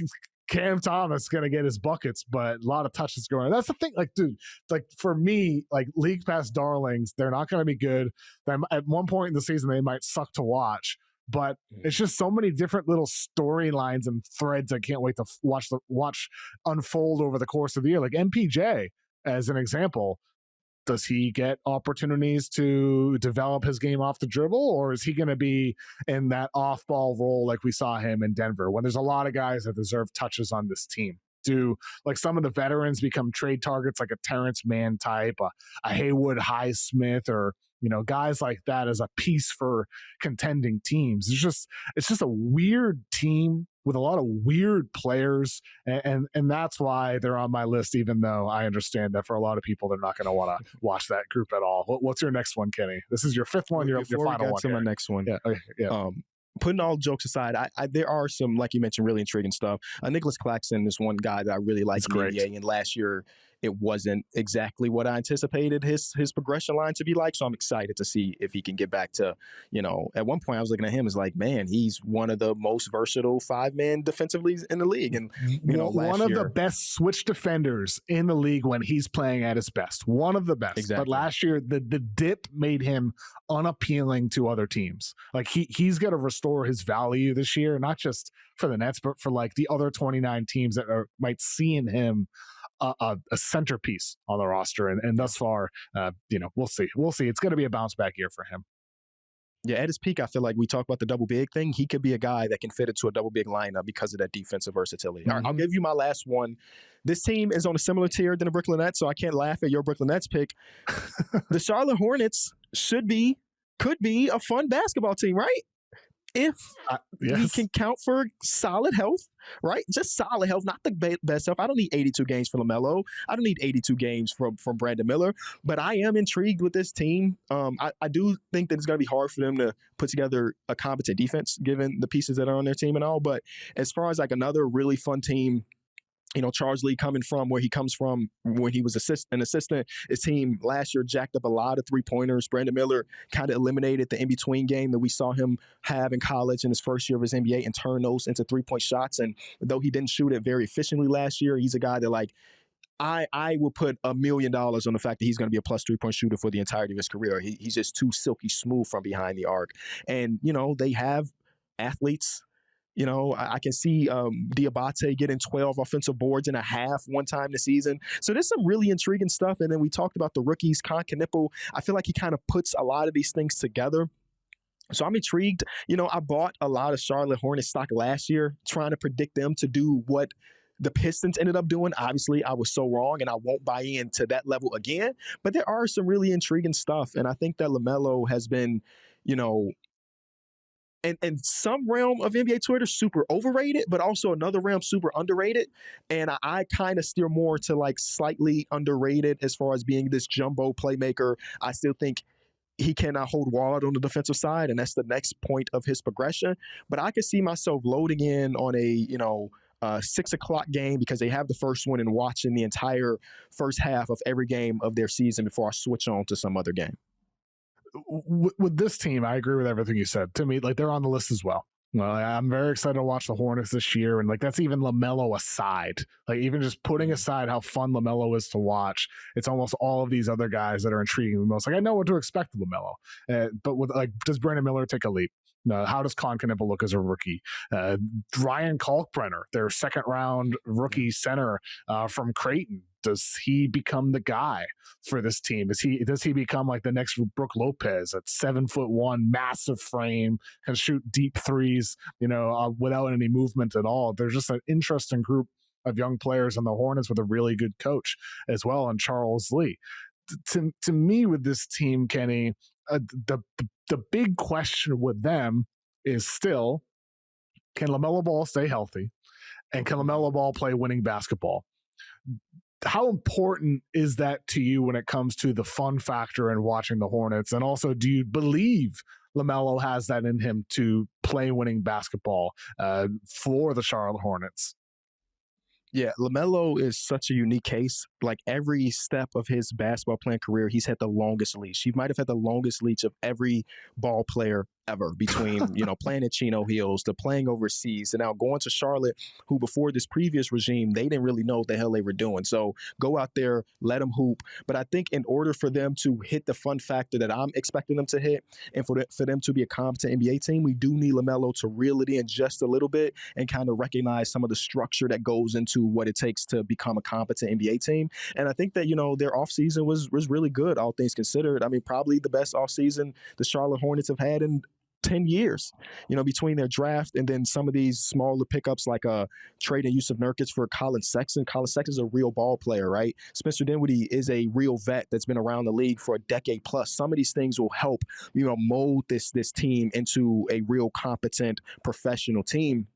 Cam Thomas is going to get his buckets, but a lot of touches going on. That's the thing. Like, dude, like for me, like league pass darlings, they're not going to be good. At one point in the season, they might suck to watch. But it's just so many different little storylines and threads I can't wait to watch unfold over the course of the year. Like MPJ, as an example, does he get opportunities to develop his game off the dribble, or is he going to be in that off-ball role like we saw him in Denver when there's a lot of guys that deserve touches on this team? Do like some of the veterans become trade targets like a Terrence Mann type, a Haywood Highsmith, or guys like that as a piece for contending teams? It's just a weird team with a lot of weird players, and that's why they're on my list, even though I understand that for a lot of people, they're not going to want to watch that group at all. What's your next one, Kenny? This is your 5th one, your final one. My next one. Yeah. Okay, yeah. Putting all jokes aside, there are some, like you mentioned, really intriguing stuff. Nicholas Claxton is one guy that I really like in the NBA, and last year it wasn't exactly what I anticipated his progression line to be like. So I'm excited to see if he can get back to, at one point I was looking at him as like, man, he's one of the most versatile 5-man defensively in the league. And, one of the best switch defenders in the league when he's playing at his best. One of the best. Exactly. But last year, the dip made him unappealing to other teams. Like he's going to restore his value this year, not just for the Nets, but for like the other 29 teams that might see in him a centerpiece on the roster. And thus far, we'll see. It's going to be a bounce back year for him. Yeah, at his peak, I feel like we talk about the double big thing. He could be a guy that can fit into a double big lineup because of that defensive versatility. Mm-hmm. All right, I'll give you my last one. This team is on a similar tier than the Brooklyn Nets, so I can't laugh at your Brooklyn Nets pick. The Charlotte Hornets could be a fun basketball team, right? If we can count for solid health, right? Just solid health, not the best health. I don't need 82 games for LaMelo. I don't need 82 games from Brandon Miller. But I am intrigued with this team. I do think that it's going to be hard for them to put together a competent defense, given the pieces that are on their team and all. But as far as like another really fun team, Charles Lee coming from where he comes from when he was an assistant, his team last year jacked up a lot of three-pointers. Brandon Miller kind of eliminated the in-between game that we saw him have in college in his first year of his NBA and turn those into three-point shots. And though he didn't shoot it very efficiently last year, he's a guy that I will put $1 million on the fact that he's going to be a plus three-point shooter for the entirety of his career. He's just too silky smooth from behind the arc. And, they have athletes. I can see Diabate getting 12 offensive boards and a half one time this season. So there's some really intriguing stuff. And then we talked about the rookies, Knipple. I feel like he kind of puts a lot of these things together. So I'm intrigued. I bought a lot of Charlotte Hornets stock last year, trying to predict them to do what the Pistons ended up doing. Obviously, I was so wrong, and I won't buy into that level again. But there are some really intriguing stuff. And I think that LaMelo has been, and some realm of NBA Twitter super overrated, but also another realm super underrated. And I kind of steer more to like slightly underrated as far as being this jumbo playmaker. I still think he cannot hold water on the defensive side, and that's the next point of his progression. But I could see myself loading in on a 6 o'clock game because they have the first one and watching the entire first half of every game of their season before I switch on to some other game. With this team, I agree with everything you said. To me, like they're on the list as well. Well, I'm very excited to watch the Hornets this year, and like that's even LaMelo aside. Like even just putting aside how fun LaMelo is to watch, it's almost all of these other guys that are intriguing the most. Like I know what to expect with LaMelo, but with does Brandon Miller take a leap? How does Knipple look as a rookie? Ryan Kalkbrenner, their second round rookie center from Creighton. Does he become the guy for this team? Does he become like the next Brook Lopez at 7'1", massive frame, can shoot deep threes, without any movement at all? There's just an interesting group of young players on the Hornets with a really good coach as well, and Charles Lee. To me, with this team, Kenny, the big question with them is still, can LaMelo Ball stay healthy? And can LaMelo Ball play winning basketball? How important is that to you when it comes to the fun factor in watching the Hornets? And also, do you believe LaMelo has that in him to play winning basketball for the Charlotte Hornets? Yeah, LaMelo is such a unique case. Like every step of his basketball playing career, he's had the longest leash. He might have had the longest leash of every ball player ever, between, playing at Chino Hills to playing overseas and now going to Charlotte, who before this previous regime, they didn't really know what the hell they were doing. So go out there, let them hoop. But I think in order for them to hit the fun factor that I'm expecting them to hit, and for them to be a competent NBA team, we do need LaMelo to reel it in just a little bit and kind of recognize some of the structure that goes into what it takes to become a competent NBA team. And I think that, their offseason was really good, all things considered. I mean, probably the best offseason the Charlotte Hornets have had in 10 years, between their draft and then some of these smaller pickups like trading Yusuf Nurkic for Colin Sexton. Colin Sexton is a real ball player, right? Spencer Dinwiddie is a real vet that's been around the league for a decade plus. Some of these things will help, mold this team into a real competent professional team.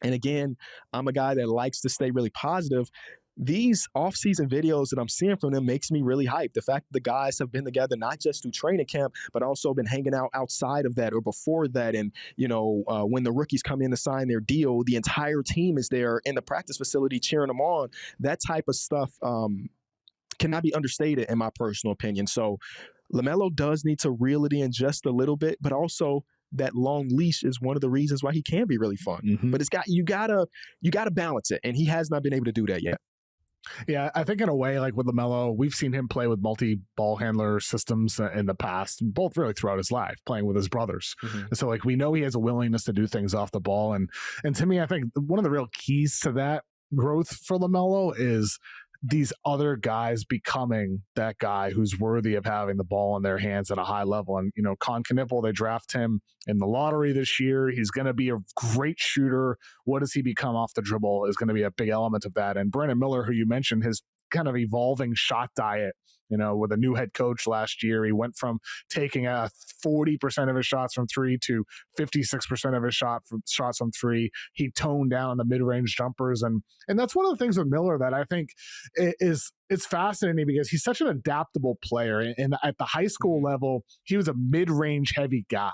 And again, I'm a guy that likes to stay really positive. These off-season videos that I'm seeing from them makes me really hyped. The fact that the guys have been together not just through training camp, but also been hanging out outside of that or before that. And, when the rookies come in to sign their deal, the entire team is there in the practice facility cheering them on. That type of stuff cannot be understated in my personal opinion. So LaMelo does need to reel it in just a little bit, but also that long leash is one of the reasons why he can be really fun. Mm-hmm. But you gotta balance it, and he has not been able to do that yet. Yeah, I think in a way, like with LaMelo, we've seen him play with multi-ball handler systems in the past, both really throughout his life, playing with his brothers. Mm-hmm. And so, like, we know he has a willingness to do things off the ball. And to me, I think one of the real keys to that growth for LaMelo is these other guys becoming that guy who's worthy of having the ball in their hands at a high level. And, you know, Con Knipple, they draft him in the lottery this year. He's going to be a great shooter. What does he become off the dribble is going to be a big element of that. And Brandon Miller, who you mentioned, his kind of evolving shot diet, you know, with a new head coach last year, he went from taking 40% of his shots from three to 56% of his shots from three. He toned down the mid-range jumpers. And that's one of the things with Miller that I think it's fascinating because he's such an adaptable player. And at the high school level, he was a mid-range heavy guy.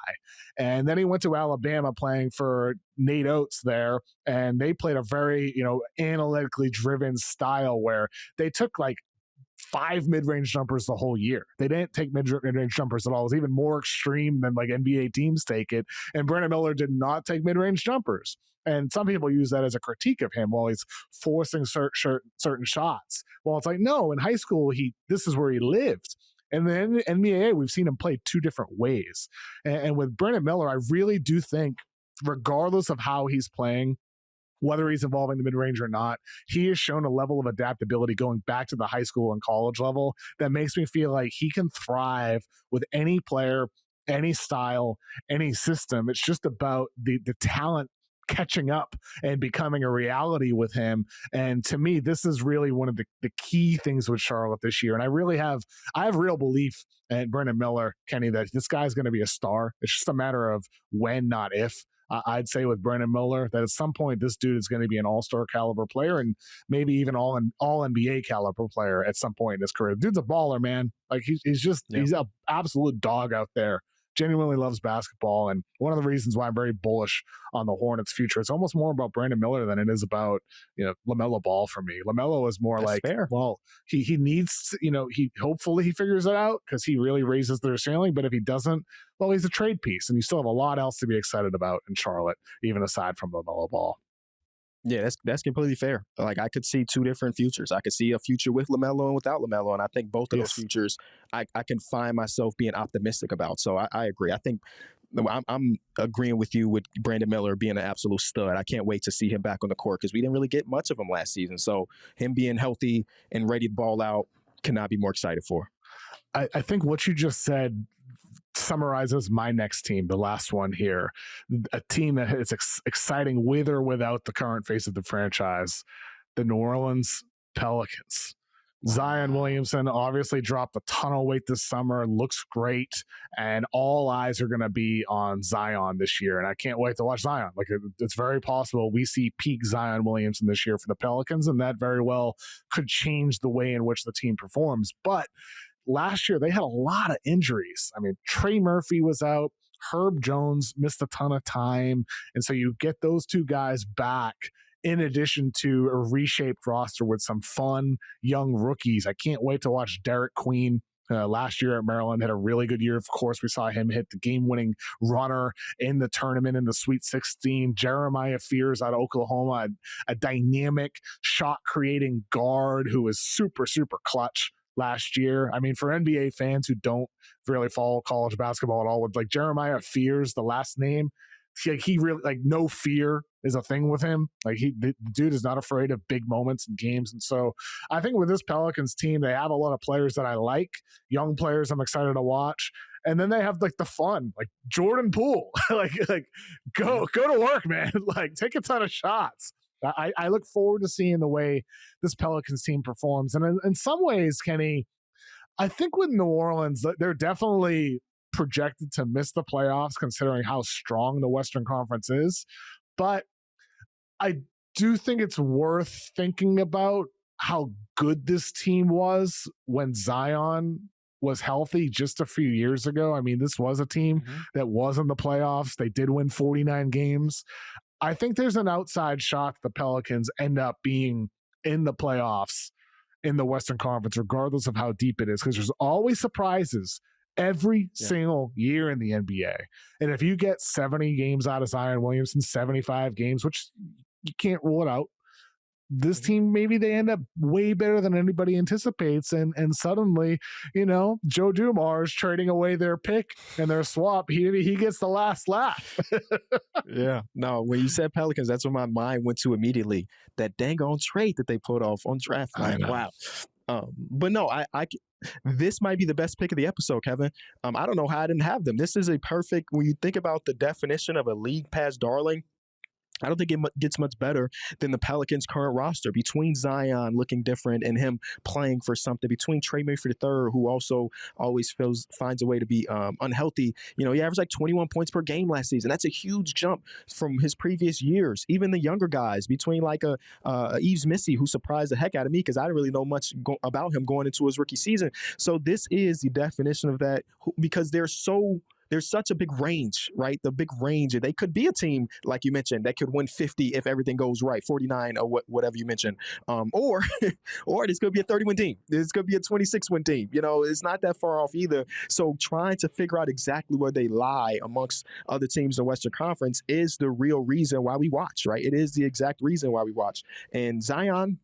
And then he went to Alabama playing for Nate Oates there. And they played a very, you know, analytically driven style where they took like 5 mid-range jumpers the whole year. They didn't take mid-range jumpers at all. It was even more extreme than like NBA teams take it. And Brandon Miller did not take mid-range jumpers. And some people use that as a critique of him while he's forcing certain shots. Well, it's like, no, in high school, this is where he lived. And then NBA, we've seen him play 2 different ways. And with Brandon Miller, I really do think, regardless of how he's playing, whether he's involving the mid-range or not, he has shown a level of adaptability going back to the high school and college level that makes me feel like he can thrive with any player, any style, any system. It's just about the talent catching up and becoming a reality with him. And to me, this is really one of the key things with Charlotte this year. And I have real belief in Brandon Miller, Kenny, that this guy's going to be a star. It's just a matter of when, not if. I'd say with Brandon Miller that at some point this dude is going to be an all-star caliber player and maybe even all NBA caliber player at some point in his career. The dude's a baller, man. Like he's an absolute dog out there. Genuinely loves basketball, and one of the reasons why I'm very bullish on the Hornets' future. It's almost more about Brandon Miller than it is about, you know, LaMelo Ball for me. LaMelo is more like, fair. Well, he needs, you know, hopefully he figures it out because he really raises their ceiling. But if he doesn't, well, he's a trade piece, and you still have a lot else to be excited about in Charlotte, even aside from LaMelo Ball. Yeah, that's completely fair. Like, I could see 2 different futures. I could see a future with LaMelo and without LaMelo, and I think both of those futures I can find myself being optimistic about. So I agree. I think I'm agreeing with you with Brandon Miller being an absolute stud. I can't wait to see him back on the court because we didn't really get much of him last season. So him being healthy and ready to ball out, cannot be more excited for. I think what you just said summarizes my next team, the last one here. A team that is exciting with or without the current face of the franchise, the New Orleans Pelicans. Wow. Zion Williamson obviously dropped a ton of weight this summer, looks great, and all eyes are going to be on Zion this year. And I can't wait to watch Zion. Like, it's very possible we see peak Zion Williamson this year for the Pelicans, and that very well could change the way in which the team performs. But last year, they had a lot of injuries. I mean, Trey Murphy was out. Herb Jones missed a ton of time. And so you get those 2 guys back in addition to a reshaped roster with some fun young rookies. I can't wait to watch Derek Queen. Last year at Maryland had a really good year. Of course, we saw him hit the game-winning runner in the tournament in the Sweet 16. Jeremiah Fears out of Oklahoma, a dynamic shot-creating guard who is super, super clutch last year. I mean, for NBA fans who don't really follow college basketball at all, with like Jeremiah Fears, the last name, he really, like, no fear is a thing with him. Like, the dude is not afraid of big moments in games. And so I think with this Pelicans team, they have a lot of players that I like, young players I'm excited to watch. And then they have like the fun, like Jordan Poole, like go to work, man. Like, take a ton of shots. I look forward to seeing the way this Pelicans team performs. And in some ways, Kenny, I think with New Orleans, they're definitely projected to miss the playoffs considering how strong the Western Conference is. But I do think it's worth thinking about how good this team was when Zion was healthy just a few years ago. I mean, this was a team that was in the playoffs. They did win 49 games. I think there's an outside shot the Pelicans end up being in the playoffs in the Western Conference, regardless of how deep it is, because there's always surprises every single year in the NBA. And if you get 70 games out of Zion Williamson, 75 games, which you can't rule it out, this team, maybe they end up way better than anybody anticipates. And suddenly, Joe Dumars trading away their pick and their swap. He gets the last laugh. Yeah. No, when you said Pelicans, that's what my mind went to immediately. That dang on trade that they put off on draft night. Wow. But no, this might be the best pick of the episode, Kevin. I don't know how I didn't have them. This is a perfect, when you think about the definition of a league pass darling, I don't think it gets much better than the Pelicans' current roster. Between Zion looking different and him playing for something, between Trey Mayfield III, who also always finds a way to be unhealthy. He averaged like 21 points per game last season. That's a huge jump from his previous years. Even the younger guys, between like Yves Missy, who surprised the heck out of me because I didn't really know much about him going into his rookie season. So this is the definition of that, because there's such a big range, right? The big range. They could be a team, like you mentioned, that could win 50 if everything goes right, 49 or whatever you mentioned. Or this could be a 30-win team. This could be a 26-win team. It's not that far off either. So trying to figure out exactly where they lie amongst other teams in the Western Conference is the real reason why we watch, right? It is the exact reason why we watch. And Zion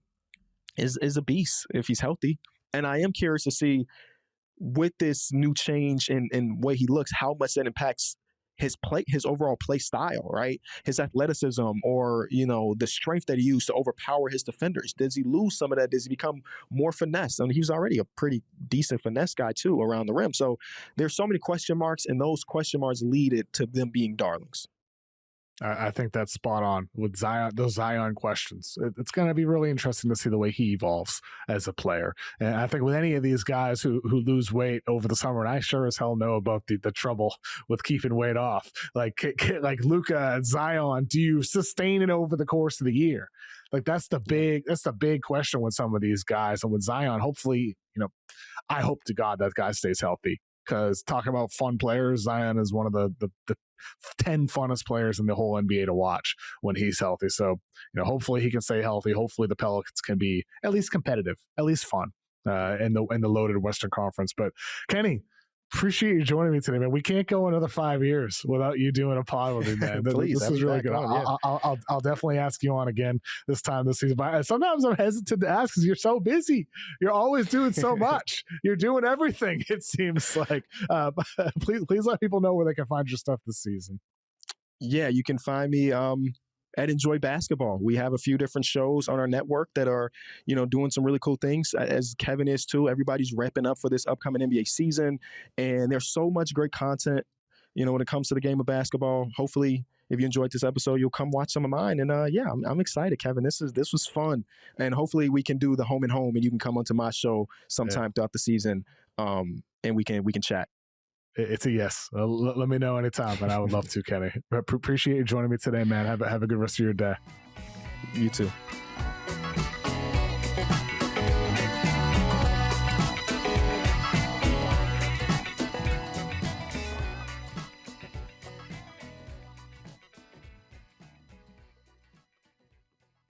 is a beast if he's healthy. And I am curious to see, with this new change in way he looks, how much that impacts his overall play style, right? His athleticism, or the strength that he used to overpower his defenders. Does he lose some of that? Does he become more finesse? I mean, he was already a pretty decent finesse guy too around the rim. So there's so many question marks, and those question marks lead it to them being darlings. I think that's spot on with Zion. Those Zion questions. It's going to be really interesting to see the way he evolves as a player. And I think with any of these guys who lose weight over the summer, and I sure as hell know about the trouble with keeping weight off, like Luka and Zion, do you sustain it over the course of the year? Like that's the big question with some of these guys. And with Zion, hopefully, I hope to God that guy stays healthy. Because talking about fun players, Zion is one of the 10 funnest players in the whole NBA to watch when he's healthy. So, hopefully he can stay healthy. Hopefully the Pelicans can be at least competitive, at least fun in the loaded Western Conference. But Kenny, appreciate you joining me today, man. We can't go another 5 years without you doing a pod with me, man. Please, this is really good. I'll definitely ask you on again this season. But sometimes I'm hesitant to ask because you're so busy. You're always doing so much. You're doing everything, it seems like. Please let people know where they can find your stuff this season. Yeah, you can find me at Enjoy Basketball. We have a few different shows on our network that are, doing some really cool things, as Kevin is too. Everybody's ramping up for this upcoming NBA season, and there's so much great content, when it comes to the game of basketball. Hopefully, if you enjoyed this episode, you'll come watch some of mine. And I'm excited, Kevin. This was fun, and hopefully we can do the home and home, and you can come onto my show sometime throughout the season, and we can chat. It's a yes. Let me know anytime, and I would love to, Kenny. Appreciate you joining me today, man. Have a good rest of your day. You too.